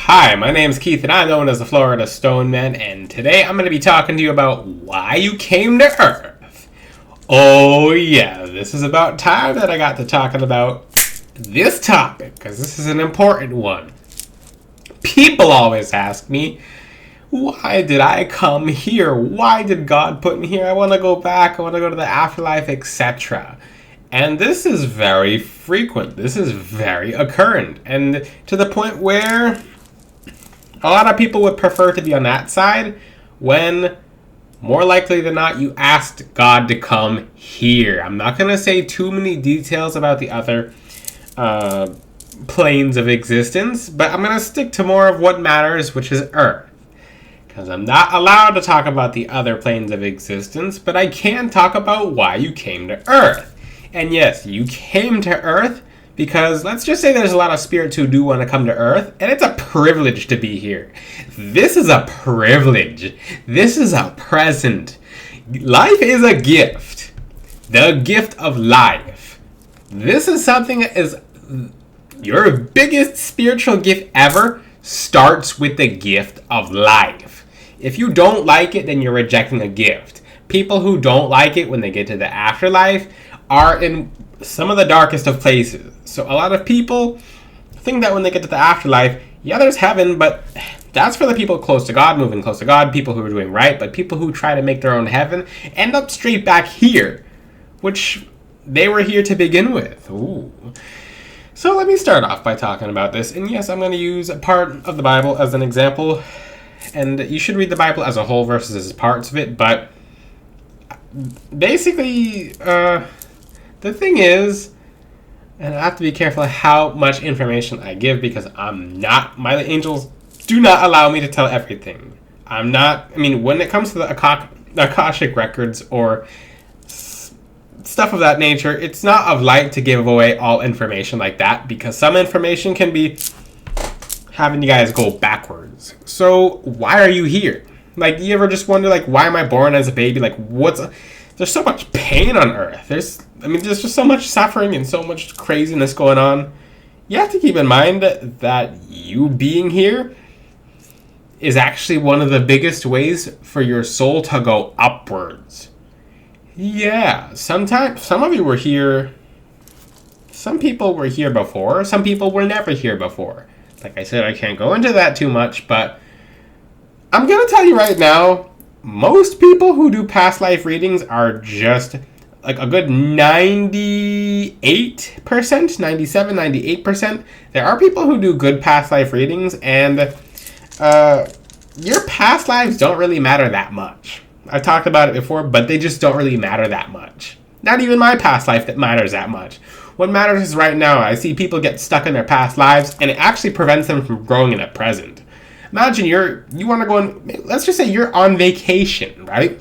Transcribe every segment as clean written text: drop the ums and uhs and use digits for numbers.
Hi, my name's Keith and I'm known as the Florida Stone Man, and today I'm going to be talking to you about why you came to Earth. Oh yeah, this is about time that I got to talking about this topic, because this is an important one. People always ask me, why did I come here? Why did God put me here? I want to go back, I want to go to the afterlife, etc. And this is very frequent. This is very occurrent. And to the point where a lot of people would prefer to be on that side when, more likely than not, you asked God to come here. I'm not going to say too many details about the other planes of existence, but I'm going to stick to more of what matters, which is Earth. Because I'm not allowed to talk about the other planes of existence, but I can talk about why you came to Earth. And yes, you came to Earth because let's just say there's a lot of spirits who do want to come to Earth, and it's a privilege to be here. This is a privilege. This is a present. Life is a gift. The gift of life. This is something that is your biggest spiritual gift ever starts with the gift of life. If you don't like it, then you're rejecting a gift. People who don't like it when they get to the afterlife are in some of the darkest of places. So a lot of people think that when they get to the afterlife, yeah, there's heaven, but that's for the people close to God, moving close to God, people who are doing right. But people who try to make their own heaven end up straight back here, which they were here to begin with. Ooh. So let me start off by talking about this. And yes, I'm going to use a part of the Bible as an example. And you should read the Bible as a whole versus as parts of it. But basically, the thing is, and I have to be careful how much information I give because my angels do not allow me to tell everything. When it comes to the Akashic records or stuff of that nature, it's not of light to give away all information like that because some information can be having you guys go backwards. So why are you here? Like, you ever just wonder, like, why am I born as a baby? Like, there's so much pain on Earth. There's just so much suffering and so much craziness going on. You have to keep in mind that you being here is actually one of the biggest ways for your soul to go upwards. Yeah, some of you were here. Some people were here before. Some people were never here before. Like I said, I can't go into that too much, but I'm going to tell you right now, most people who do past life readings are just like a good 98%, 97, 98%. There are people who do good past life readings, and your past lives don't really matter that much. I've talked about it before, but they just don't really matter that much. Not even my past life that matters that much. What matters is right now. I see people get stuck in their past lives, and it actually prevents them from growing in the present. Imagine you want to go on, let's just say you're on vacation, right?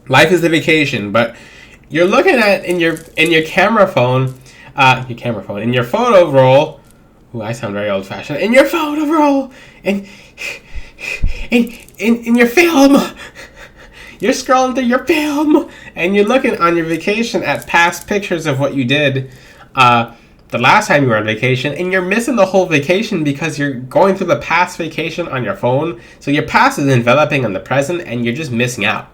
Life is a vacation, but you're looking at in your camera phone, in your photo roll. Ooh, I sound very old fashioned. In your photo roll, in your film, you're scrolling through your film, and you're looking on your vacation at past pictures of what you did the last time you were on vacation, and you're missing the whole vacation because you're going through the past vacation on your phone. So your past is enveloping on the present, and you're just missing out.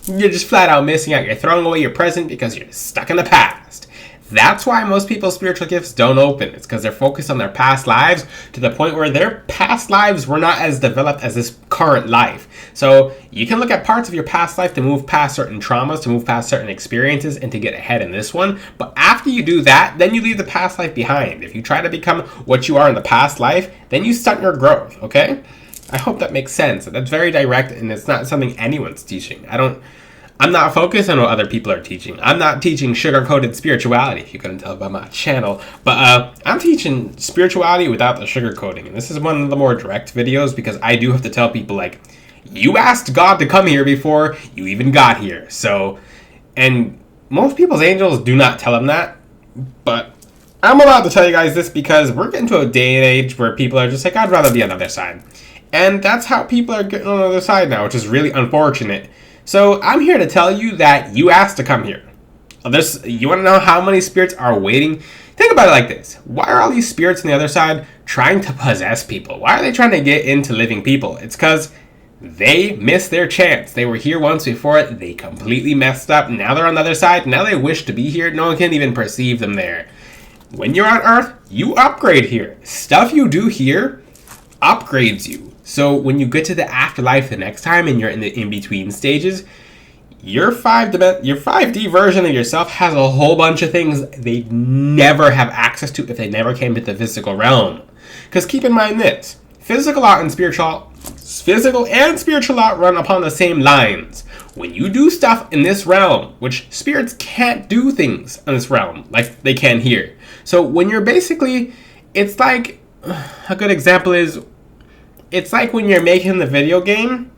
You're just flat out missing out. You're throwing away your present because you're stuck in the past. That's why most people's spiritual gifts don't open. It's because they're focused on their past lives to the point where their past lives were not as developed as this current life. So you can look at parts of your past life to move past certain traumas, to move past certain experiences, and to get ahead in this one. But after you do that, then you leave the past life behind. If you try to become what you are in the past life, then you stunt your growth, okay? I hope that makes sense. That's very direct, and it's not something anyone's teaching. I'm not focused on what other people are teaching. I'm not teaching sugar-coated spirituality, if you couldn't tell by my channel. But I'm teaching spirituality without the sugar-coating. And this is one of the more direct videos because I do have to tell people, like, you asked God to come here before you even got here. So, and most people's angels do not tell them that. But I'm allowed to tell you guys this because we're getting to a day and age where people are just like, I'd rather be on the other side. And that's how people are getting on the other side now, which is really unfortunate. So I'm here to tell you that you asked to come here. You want to know how many spirits are waiting Think about it like this. Why are all these spirits on the other side trying to possess people? Why are they trying to get into living people? It's because they missed their chance. They were here once before it. They completely messed up. Now they're on the other side. Now they wish to be here. No one can even perceive them there. When you're on Earth, you upgrade here. Stuff you do here upgrades you. So when you get to the afterlife the next time and you're in the in-between stages, your 5D version of yourself has a whole bunch of things they'd never have access to if they never came to the physical realm. Because keep in mind this, physical and spiritual art run upon the same lines. When you do stuff in this realm, which spirits can't do things in this realm like they can here. So when you're basically, it's like, a good example is, it's like when you're making the video game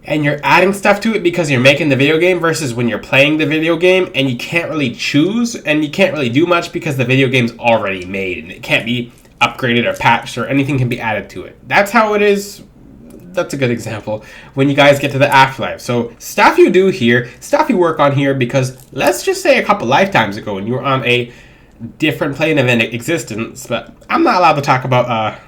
and you're adding stuff to it because you're making the video game versus when you're playing the video game and you can't really choose and you can't really do much because the video game's already made and it can't be upgraded or patched or anything can be added to it. That's how it is. That's a good example when you guys get to the afterlife. So stuff you do here, stuff you work on here, because let's just say a couple lifetimes ago when you were on a different plane of existence, but I'm not allowed to talk about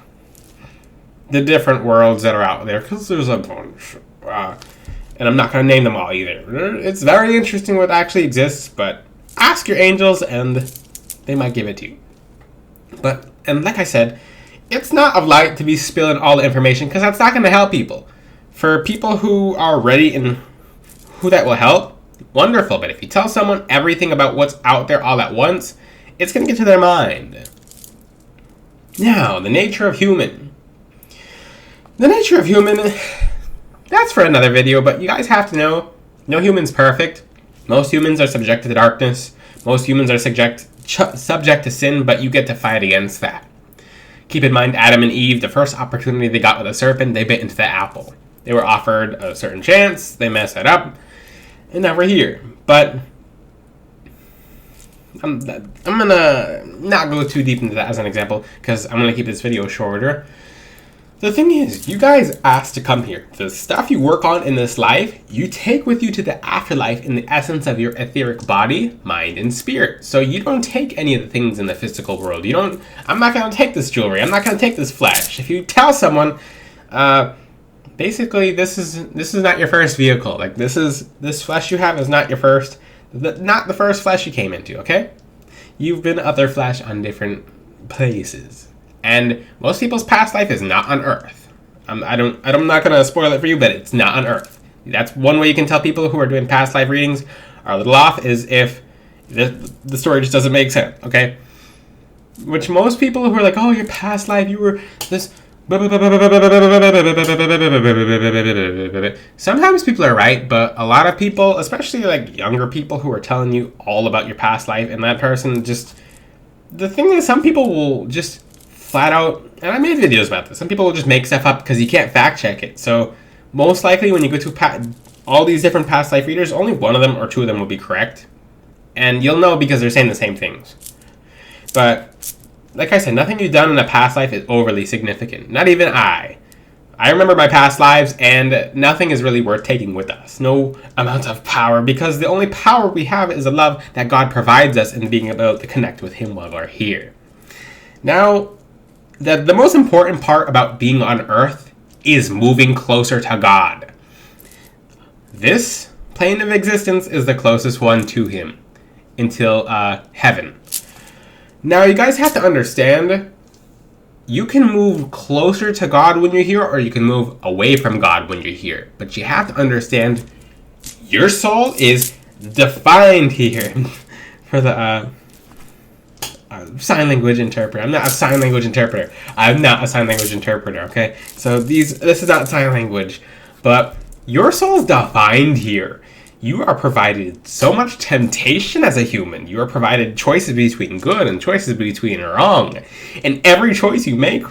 the different worlds that are out there because there's a bunch. And I'm not going to name them all either. It's very interesting what actually exists, but ask your angels and they might give it to you. And like I said, it's not of light to be spilling all the information because that's not going to help people. For people who are ready and who that will help, wonderful. But if you tell someone everything about what's out there all at once, it's going to get to their mind. Now, the nature of human. The nature of human, that's for another video, but you guys have to know, no human's perfect. Most humans are subject to darkness. Most humans are subject to sin, but you get to fight against that. Keep in mind, Adam and Eve, the first opportunity they got with a serpent, they bit into the apple. They were offered a certain chance, they messed it up, and now we're here. But I'm gonna not go too deep into that as an example, because I'm gonna keep this video shorter. The thing is, you guys asked to come here. The stuff you work on in this life, you take with you to the afterlife in the essence of your etheric body, mind, and spirit. So you don't take any of the things in the physical world. I'm not going to take this jewelry. I'm not going to take this flesh. If you tell someone, basically, this is not your first vehicle. Like, this flesh you have is not your first, not the first flesh you came into, okay? You've been other flesh on different places. And most people's past life is not on Earth. I'm not going to spoil it for you, but it's not on Earth. That's one way you can tell people who are doing past life readings are a little off, is if the story just doesn't make sense, okay? Which most people who are like, oh, your past life, you were this... Sometimes people are right, but a lot of people, especially like younger people who are telling you all about your past life, and that person just... The thing is, some people will just... flat out, and I made videos about this, some people will just make stuff up because you can't fact check it. So most likely when you go to all these different past life readers, only one of them or two of them will be correct. And you'll know because they're saying the same things. But like I said, nothing you've done in a past life is overly significant. Not even I. I remember my past lives, and nothing is really worth taking with us. No amount of power, because the only power we have is the love that God provides us in being able to connect with Him while we're here. Now, the most important part about being on Earth is moving closer to God. This plane of existence is the closest one to Him until heaven. Now, you guys have to understand, you can move closer to God when you're here, or you can move away from God when you're here. But you have to understand, your soul is defined here. For the sign language interpreter. I'm not a sign language interpreter. Okay? So this is not sign language. But your soul is defined here. You are provided so much temptation as a human. You are provided choices between good and choices between wrong. And every choice you make,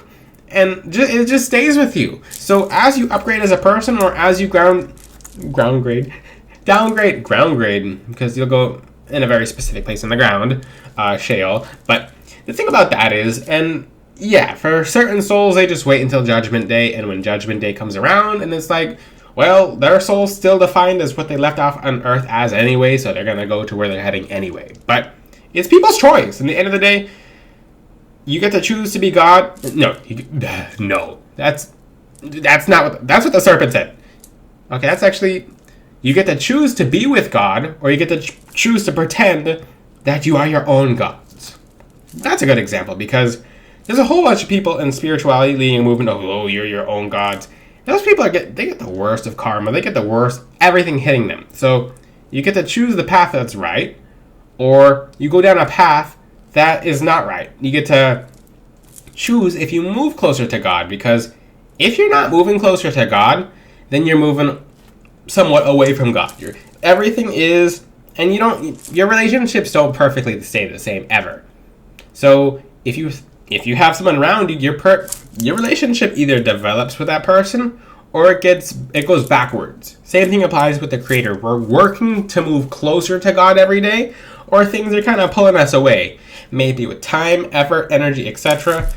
and it just stays with you. So as you upgrade as a person, or as you downgrade, because you'll go in a very specific place in the ground, shale. But the thing about that is, and yeah, for certain souls, they just wait until Judgment Day, and when Judgment Day comes around, and it's like, well, their soul's still defined as what they left off on Earth as anyway, so they're going to go to where they're heading anyway. But It's people's choice. In the end of the day, you get to choose to be God. No, no. That's that's what the serpent said. Okay, that's actually, you get to choose to be with God, or you get to choose to pretend that you are your own gods. That's a good example, because there's a whole bunch of people in spirituality leading a movement of, oh, you're your own gods. Those people they get the worst of karma. They get the worst, everything hitting them. So you get to choose the path that's right, or you go down a path that is not right. You get to choose if you move closer to God, because if you're not moving closer to God, then you're moving somewhat away from God. Everything is, and your relationships don't perfectly stay the same ever. So if you have someone around you, your relationship either develops with that person, or it goes backwards. Same thing applies with the Creator. We're working to move closer to God every day, or things are kind of pulling us away. Maybe with time, effort, energy, etc.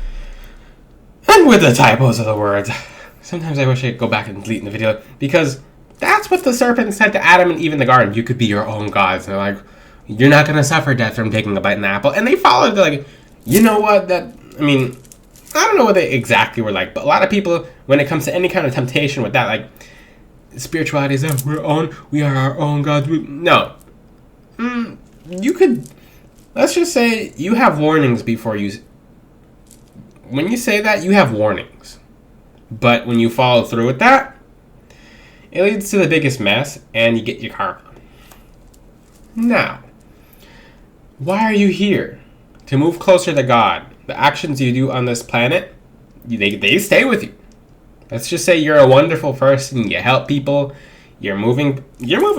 And with the typos of the words. Sometimes I wish I could go back and delete in the video, because that's what the serpent said to Adam and Eve in the garden. You could be your own gods. And they're like, you're not going to suffer death from taking a bite in the apple. And they followed. They're like, you know what? I don't know what they exactly were like, but a lot of people, when it comes to any kind of temptation with that, like, spirituality is that we are our own gods. No. You could, let's just say you have warnings before you, when you say that, you have warnings. But when you follow through with that, it leads to the biggest mess, and you get your karma. Now, why are you here? To move closer to God. The actions you do on this planet, they stay with you. Let's just say you're a wonderful person, you help people, you're moving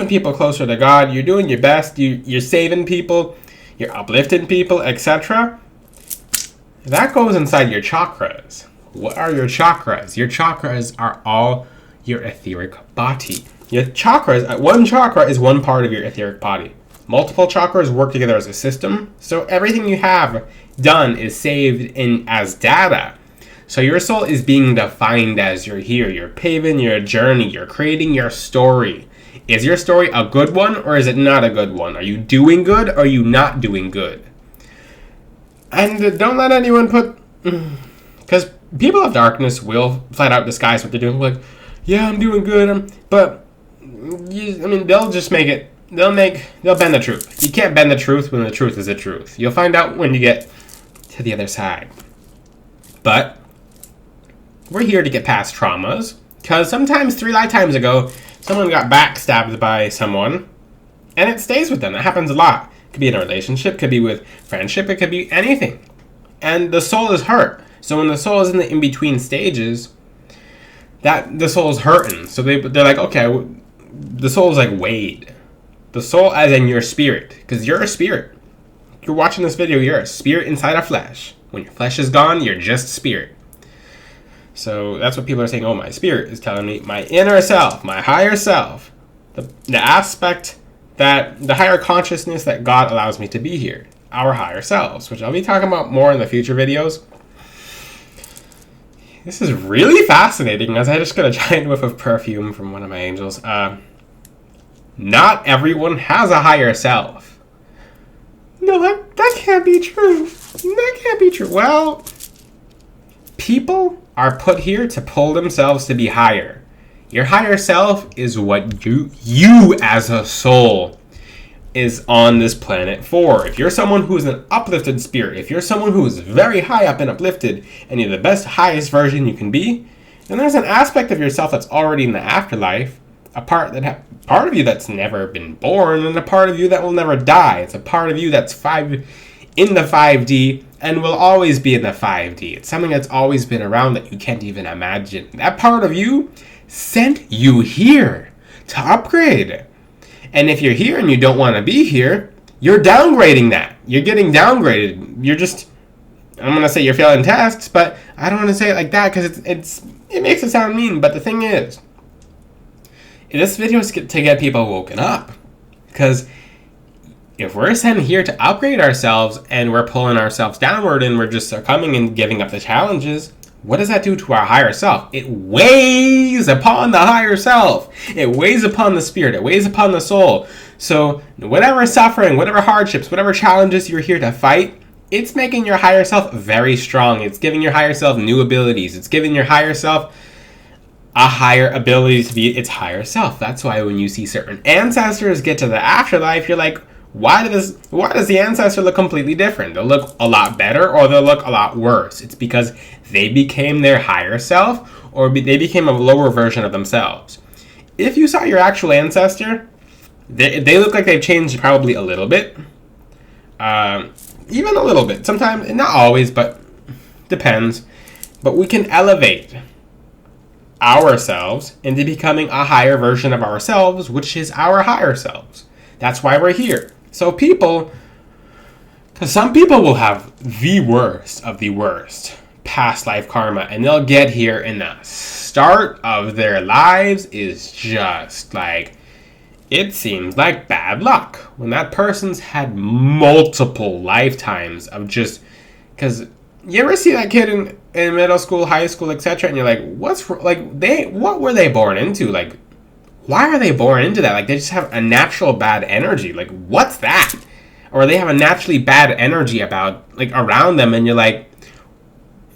people closer to God, you're doing your best, you're saving people, you're uplifting people, etc. That goes inside your chakras. What are your chakras? Your chakras are all your etheric body. Your chakras, one chakra is one part of your etheric body. Multiple chakras work together as a system, so everything you have done is saved in as data. So your soul is being defined as you're here. You're paving your journey. You're creating your story. Is your story a good one, or is it not a good one? Are you doing good, or are you not doing good? And don't let anyone put... Because people of darkness will flat out disguise what they're doing. Like, yeah, I'm doing good, but... they'll just make it... They'll bend the truth. You can't bend the truth when the truth is the truth. You'll find out when you get to the other side. But we're here to get past traumas, because sometimes 3 lifetimes ago, someone got backstabbed by someone, and it stays with them. That happens a lot. It could be in a relationship, could be with friendship, it could be anything. And the soul is hurt. So when the soul is in the in-between stages, that the soul is hurting. So they're like, okay, the soul is like weighed. The soul as in your spirit, because you're a spirit. You're watching this video, you're a spirit inside a flesh. When your flesh is gone, you're just spirit. So that's what people are saying, oh, my spirit is telling me, my inner self, my higher self, the aspect that, the higher consciousness that God allows me to be here, our higher selves, which I'll be talking about more in the future videos. This is really fascinating, as I just got a giant whiff of perfume from one of my angels. Not everyone has a higher self. No, that can't be true. That can't be true. Well, people are put here to pull themselves to be higher. Your higher self is what you as a soul is on this planet for. If you're someone who's an uplifted spirit, if you're someone who is very high up and uplifted, and you're the best, highest version you can be, then there's an aspect of yourself that's already in the afterlife, a part of you that's never been born, and a part of you that will never die. It's a part of you that's in the 5D and will always be in the 5D. It's something that's always been around that you can't even imagine. That part of you sent you here to upgrade. And if you're here and you don't want to be here, you're downgrading that. You're getting downgraded. You're just, I'm going to say you're failing tests, but I don't want to say it like that because it makes it sound mean. But the thing is, this video is to get people woken up. Because if we're sent here to upgrade ourselves and we're pulling ourselves downward and we're just succumbing and giving up the challenges, what does that do to our higher self? It weighs upon the higher self. It weighs upon the spirit. It weighs upon the soul. So whatever suffering, whatever hardships, whatever challenges you're here to fight, it's making your higher self very strong. It's giving your higher self new abilities. It's giving your higher self a higher ability to be its higher self. That's why when you see certain ancestors get to the afterlife, you're like, why does the ancestor look completely different? They'll look a lot better or they'll look a lot worse. It's because they became their higher self or they became a lower version of themselves. If you saw your actual ancestor, they look like they've changed probably a little bit. Even a little bit. Sometimes, not always, but depends. But we can elevate ourselves into becoming a higher version of ourselves, which is our higher selves. That's why we're here. So because some people will have the worst of the worst past life karma, and they'll get here and the start of their lives is just like, it seems like bad luck. When that person's had multiple lifetimes of just, because you ever see that kid in middle school, high school, etc., and you're like, what were they born into? Like, why are they born into that? Like, they just have a natural bad energy. Like, what's that? Or they have a naturally bad energy around them, and you're like,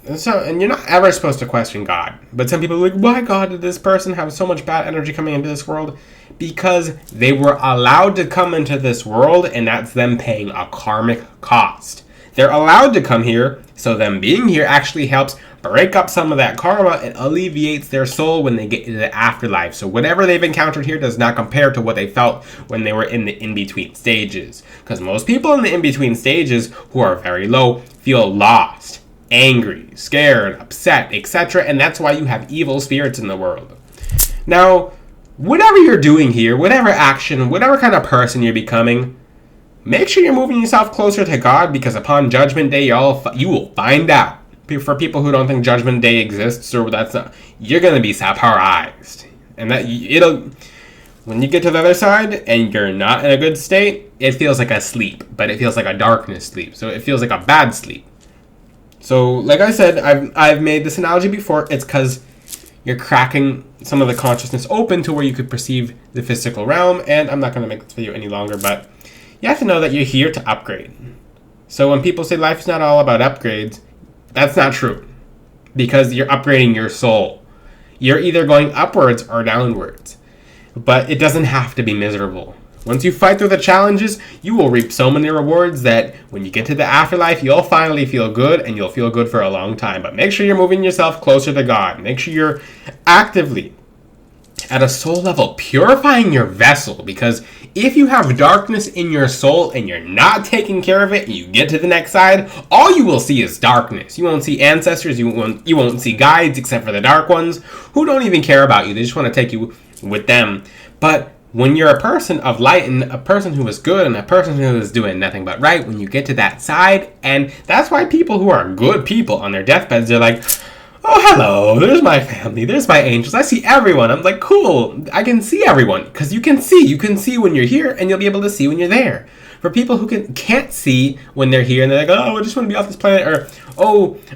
and you're not ever supposed to question God. But some people are like, why, God, did this person have so much bad energy coming into this world? Because they were allowed to come into this world, and that's them paying a karmic cost. They're allowed to come here, so them being here actually helps break up some of that karma and alleviates their soul when they get into the afterlife. So whatever they've encountered here does not compare to what they felt when they were in the in-between stages. Because most people in the in-between stages who are very low feel lost, angry, scared, upset, etc. And that's why you have evil spirits in the world. Now, whatever you're doing here, whatever action, whatever kind of person you're becoming, make sure you're moving yourself closer to God, because upon Judgment Day, you will find out. For people who don't think Judgment Day exists, or that's not, you're gonna be surprised, and when you get to the other side and you're not in a good state, it feels like a sleep, but it feels like a darkness sleep. So it feels like a bad sleep. So, like I said, I've made this analogy before. It's because you're cracking some of the consciousness open to where you could perceive the physical realm. And I'm not gonna make this video any longer, but you have to know that you're here to upgrade. So when people say life is not all about upgrades, that's not true, because you're upgrading your soul. You're either going upwards or downwards, but it doesn't have to be miserable. Once you fight through the challenges, you will reap so many rewards that when you get to the afterlife, you'll finally feel good, and you'll feel good for a long time. But make sure you're moving yourself closer to God. Make sure you're actively, at a soul level, purifying your vessel, because if you have darkness in your soul and you're not taking care of it and you get to the next side, all you will see is darkness. You won't see ancestors, you won't see guides except for the dark ones who don't even care about you. They just want to take you with them. But when you're a person of light and a person who is good and a person who is doing nothing but right, when you get to that side, and that's why people who are good people on their deathbeds, they're like, oh, hello, there's my family, there's my angels, I see everyone. I'm like, cool, I can see everyone, because you can see when you're here, and you'll be able to see when you're there. For people who can't see when they're here, and they're like, oh, I just want to be off this planet, or,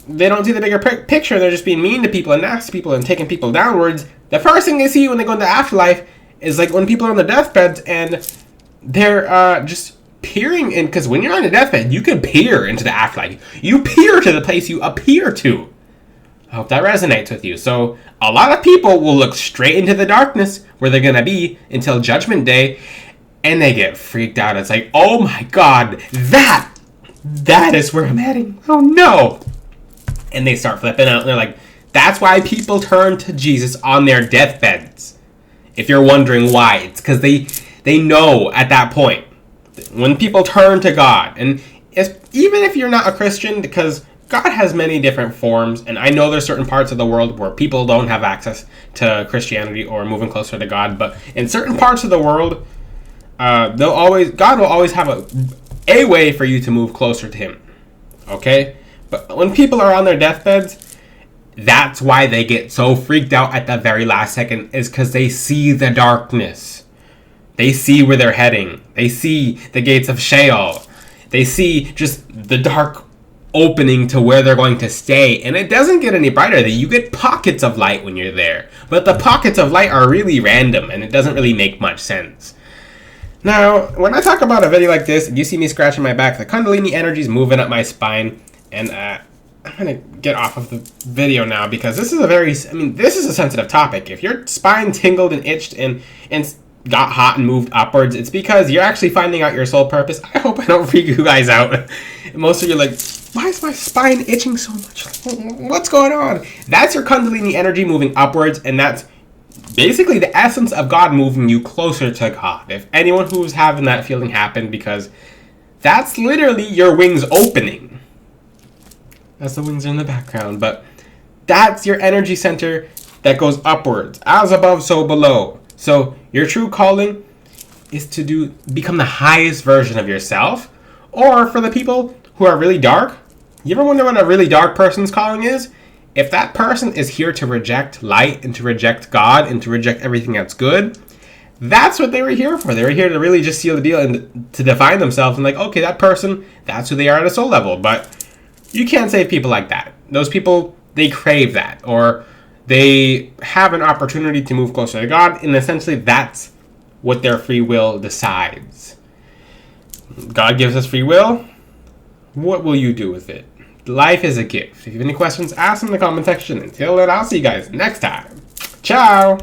they don't see the bigger picture, they're just being mean to people and nasty to people and taking people downwards, the first thing they see when they go into the afterlife is like when people are on the deathbeds, and they're, just peering in, because when you're on a deathbed, you can peer into the afterlife. You peer to the place you appear to. I hope that resonates with you. So a lot of people will look straight into the darkness where they're going to be until Judgment Day, and they get freaked out. It's like, oh my God, that is where I'm heading. Oh no. And they start flipping out, and they're like, that's why people turn to Jesus on their deathbeds. If you're wondering why, it's because they know at that point, when people turn to God, and even if you're not a Christian, because God has many different forms, and I know there's certain parts of the world where people don't have access to Christianity or moving closer to God, but in certain parts of the world, God will always have a way for you to move closer to Him. Okay? But when people are on their deathbeds, that's why they get so freaked out at the very last second, is because they see the darkness. They see where they're heading. They see the gates of Sheol. They see just the dark opening to where they're going to stay, and it doesn't get any brighter. You get pockets of light when you're there, but the pockets of light are really random, and it doesn't really make much sense. Now, when I talk about a video like this, you see me scratching my back, the Kundalini energy is moving up my spine, and I'm gonna get off of the video now because this is this is a sensitive topic. If your spine tingled and itched and got hot and moved upwards, it's because you're actually finding out your soul purpose. I hope I don't freak you guys out. Most of you are like, why is my spine itching so much? What's going on? That's your Kundalini energy moving upwards, and that's basically the essence of God moving you closer to God. If anyone who's having that feeling happen, because that's literally your wings opening. As the wings are in the background, but that's your energy center that goes upwards. As above, so below. So your true calling is to become the highest version of yourself. Or for the people who are really dark, you ever wonder what a really dark person's calling is? If that person is here to reject light and to reject God and to reject everything that's good, that's what they were here for. They were here to really just seal the deal and to define themselves and like, okay, that person, that's who they are at a soul level. But you can't save people like that. Those people, they crave that, or they have an opportunity to move closer to God, and essentially that's what their free will decides. God gives us free will. What will you do with it? Life is a gift. If you have any questions, ask them in the comment section. Until then, I'll see you guys next time. Ciao!